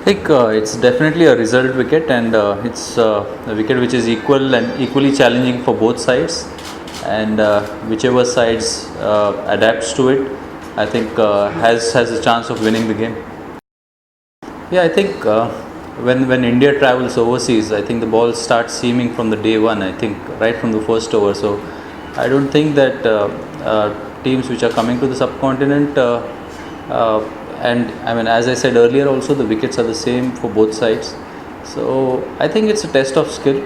I think it's definitely a result wicket, and it's a wicket which is equal and equally challenging for both sides. And whichever sides adapts to it, I think has a chance of winning the game. Yeah, I think when India travels overseas, I think the ball starts seaming from the day one. I think right from the first over. So I don't think that teams which are coming to the subcontinent. And I mean, as I said earlier, also the wickets are the same for both sides. So I think it's a test of skill.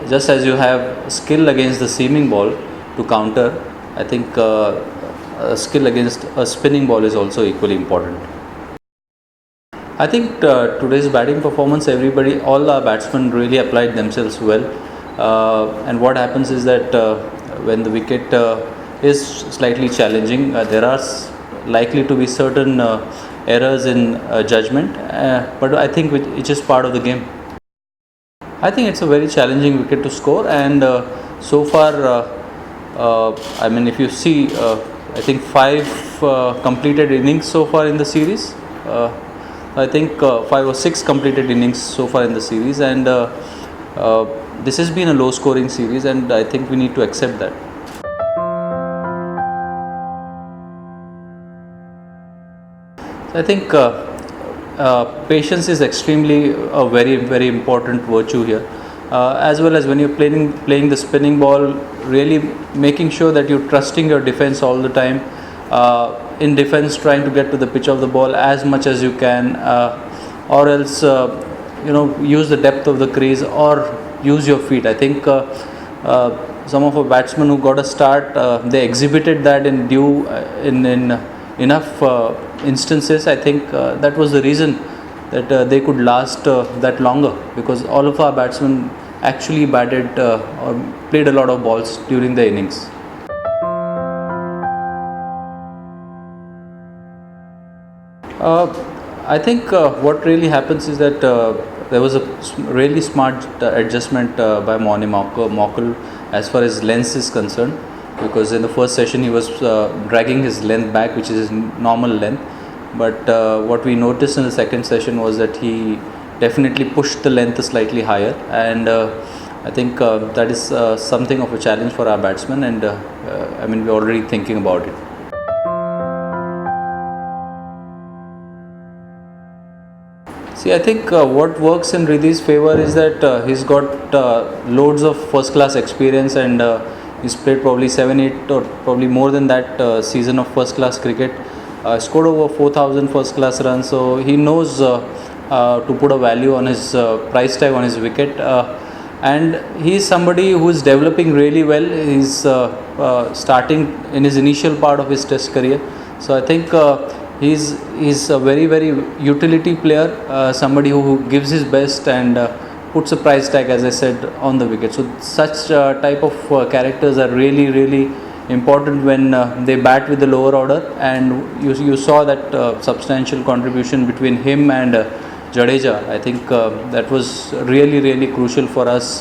Just as you have skill against the seaming ball to counter, I think a skill against a spinning ball is also equally important. I think today's batting performance, all our batsmen really applied themselves well. And what happens is that when the wicket is slightly challenging, there are likely to be certain errors in judgment, but I think which is part of the game. I think it's a very challenging wicket to score, and so far, I mean, if you see, I think 5 completed innings so far in the series. I think 5 or 6 completed innings so far in the series, and this has been a low-scoring series, and I think we need to accept that. I think patience is extremely a very important virtue here, as well as when you're playing the spinning ball, really making sure that you're trusting your defense all the time. In defense, trying to get to the pitch of the ball as much as you can, or else use the depth of the crease or use your feet. I think some of our batsmen who got a start, they exhibited that in enough instances. I think that was the reason that they could last that longer, because all of our batsmen actually batted or played a lot of balls during the innings. I think what really happens is that there was a really smart adjustment by Mockle as far as length is concerned, because in the first session he was dragging his length back, which is his normal length. But what we noticed in the second session was that he definitely pushed the length slightly higher, and I think that is something of a challenge for our batsmen, and I mean, we're already thinking about it. See, I think what works in Ridhi's favor is that he's got loads of first class experience, and he's played probably 7-8 or probably more than that season of first class cricket. Scored over 4,000 first class runs, so he knows to put a value on his price tag on his wicket, and he's somebody who is developing really well. He's starting in his initial part of his test career, so I think he's a very utility player, somebody who gives his best and puts a price tag, as I said, on the wicket. So such type of characters are really important when they bat with the lower order, and you saw that substantial contribution between him and Jadeja. I think that was really crucial for us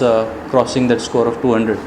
crossing that score of 200.